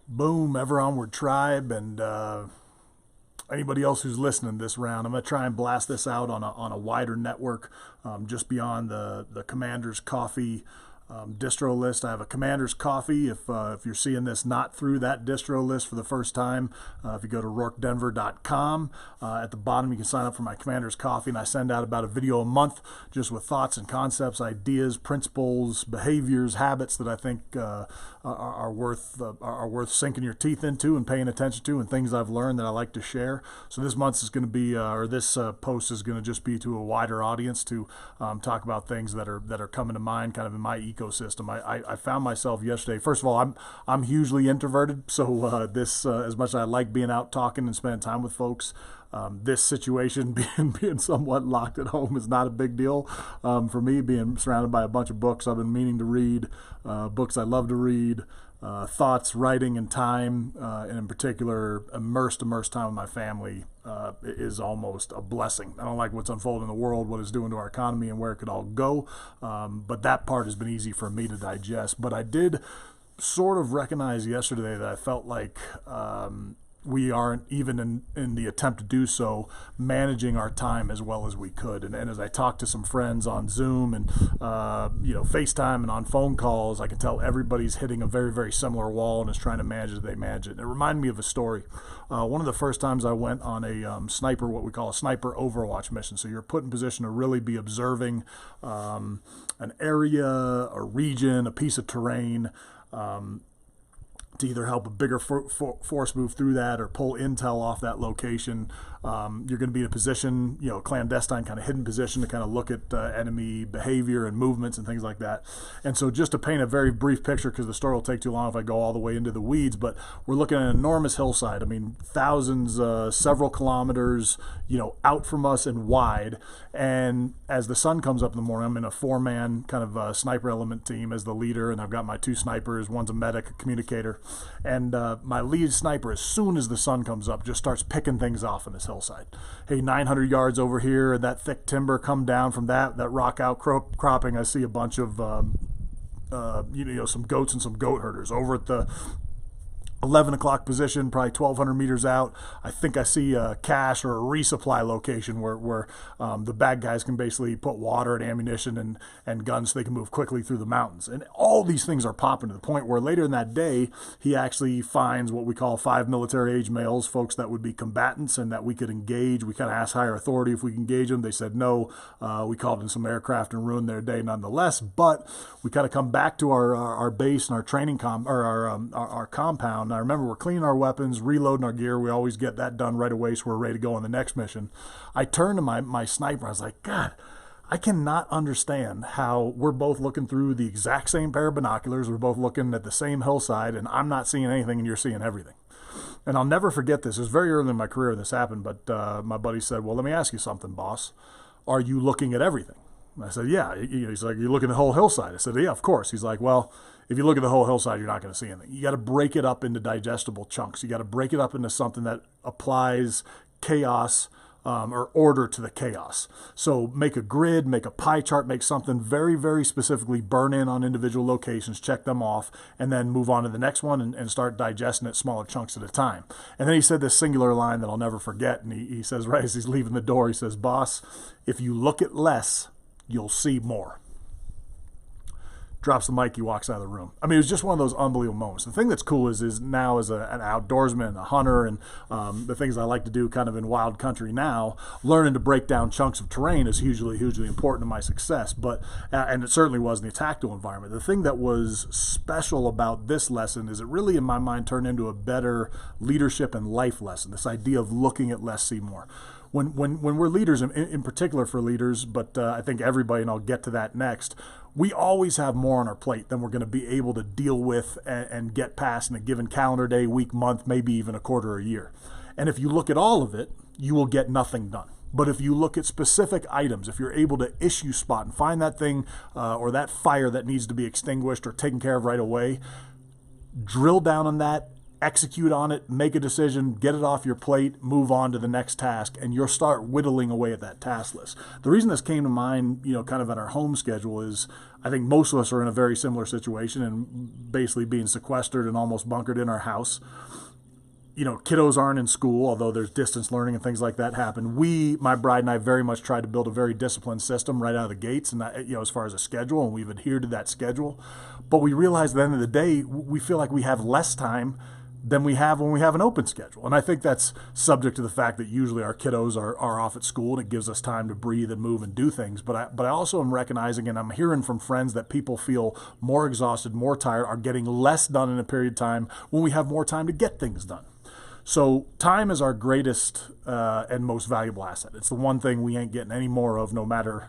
Boom, Ever Onward Tribe, and anybody else who's listening this round. I'm going to try and blast this out on a wider network, just beyond the Commander's Coffee distro list. I have a Commander's Coffee. If you're seeing this not through that distro list for the first time, if you go to rourkedenver.com, at the bottom you can sign up for my Commander's Coffee, and I send out about a video a month just with thoughts and concepts, ideas, principles, behaviors, habits that I think are worth sinking your teeth into and paying attention to, and things I've learned that I like to share. So this month is going to be, or this post is going to just be to a wider audience to talk about things that are coming to mind, kind of in my ecosystem. I found myself yesterday. First of all, I'm hugely introverted, so this as much as I like being out talking and spending time with folks, this situation, being somewhat locked at home, is not a big deal for me. Being surrounded by a bunch of books I've been meaning to read, books I love to read, thoughts, writing, and time, and in particular, immersed time with my family is almost a blessing. I don't like what's unfolding in the world, what it's doing to our economy, and where it could all go, but that part has been easy for me to digest. But I did sort of recognize yesterday that I felt like we aren't, even in the attempt to do so, managing our time as well as we could. And as I talked to some friends on Zoom and FaceTime and on phone calls, I can tell everybody's hitting a very, very similar wall and is trying to manage as they manage it. And it reminded me of a story. One of the first times I went on a sniper, what we call a sniper overwatch mission. So you're put in position to really be observing an area, a region, a piece of terrain, to either help a bigger force move through that or pull intel off that location. You're going to be in a position, clandestine, kind of hidden position to kind of look at enemy behavior and movements and things like that. And so just to paint a very brief picture, because the story will take too long if I go all the way into the weeds, but we're looking at an enormous hillside. I mean, thousands, several kilometers, out from us and wide. And as the sun comes up in the morning, I'm in a four-man kind of sniper element team as the leader, and I've got my two snipers. One's a medic, a communicator. And my lead sniper, as soon as the sun comes up, just starts picking things off on this hillside. Hey, 900 yards over here, and that thick timber come down from that rock outcropping. I see a bunch of some goats and some goat herders over at the 11 o'clock position, probably 1,200 meters out. I think I see a cache or a resupply location where the bad guys can basically put water and ammunition and guns so they can move quickly through the mountains. And all these things are popping to the point where later in that day, he actually finds what we call 5 military age males, folks that would be combatants and that we could engage. We kind of asked higher authority if we can engage them. They said no. We called in some aircraft and ruined their day nonetheless. But we kind of come back to our base and our training our compound. I remember we're cleaning our weapons, reloading our gear. We always get that done right away so we're ready to go on the next mission. I turned to my sniper. I was like, God, I cannot understand how we're both looking through the exact same pair of binoculars. We're both looking at the same hillside, and I'm not seeing anything and you're seeing everything. And I'll never forget this. It was very early in my career when this happened, but my buddy said, well, let me ask you something, boss. Are you looking at everything? I said, yeah. He's like, you're looking at the whole hillside. I said, yeah, of course. He's like, well, if you look at the whole hillside, you're not going to see anything. You got to break it up into digestible chunks. You got to break it up into something that applies chaos or order to the chaos. So make a grid, make a pie chart, make something very, very specifically, burn in on individual locations, check them off, and then move on to the next one and start digesting it smaller chunks at a time. And then he said this singular line that I'll never forget. And he says, right as he's leaving the door, he says, boss, if you look at less, you'll see more. Drops the mic, he walks out of the room. I mean, it was just one of those unbelievable moments. The thing that's cool is now as an outdoorsman, a hunter, and the things I like to do kind of in wild country now, learning to break down chunks of terrain is hugely, hugely important to my success. But and it certainly was in the tactical environment. The thing that was special about this lesson is it really, in my mind, turned into a better leadership and life lesson, this idea of looking at less, see more. When we're leaders, in particular for leaders, but I think everybody, and I'll get to that next, we always have more on our plate than we're going to be able to deal with and get past in a given calendar day, week, month, maybe even a quarter or a year. And if you look at all of it, you will get nothing done. But if you look at specific items, if you're able to issue spot and find that thing or that fire that needs to be extinguished or taken care of right away, drill down on that, execute on it, make a decision, get it off your plate, move on to the next task, and you'll start whittling away at that task list. The reason this came to mind, kind of at our home schedule is I think most of us are in a very similar situation and basically being sequestered and almost bunkered in our house. Kiddos aren't in school, although there's distance learning and things like that happen. My bride and I, very much tried to build a very disciplined system right out of the gates, and as far as a schedule, and we've adhered to that schedule. But we realized at the end of the day, we feel like we have less time than we have when we have an open schedule. And I think that's subject to the fact that usually our kiddos are off at school, and it gives us time to breathe and move and do things. But I also am recognizing, and I'm hearing from friends, that people feel more exhausted, more tired, are getting less done in a period of time when we have more time to get things done. So time is our greatest and most valuable asset. It's the one thing we ain't getting any more of, no matter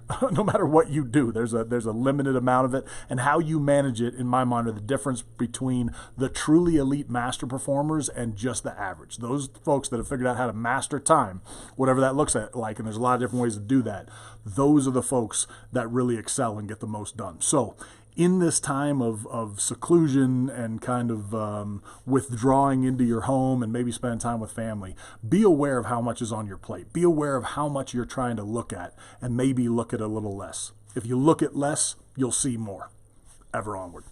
what you do. There's a limited amount of it, and how you manage it, in my mind, are the difference between the truly elite master performers and just the average. Those folks that have figured out how to master time, whatever that looks like, and there's a lot of different ways to do that. Those are the folks that really excel and get the most done. So in this time of seclusion and kind of withdrawing into your home and maybe spending time with family, be aware of how much is on your plate. Be aware of how much you're trying to look at, and maybe look at a little less. If you look at less, you'll see more. Ever onward.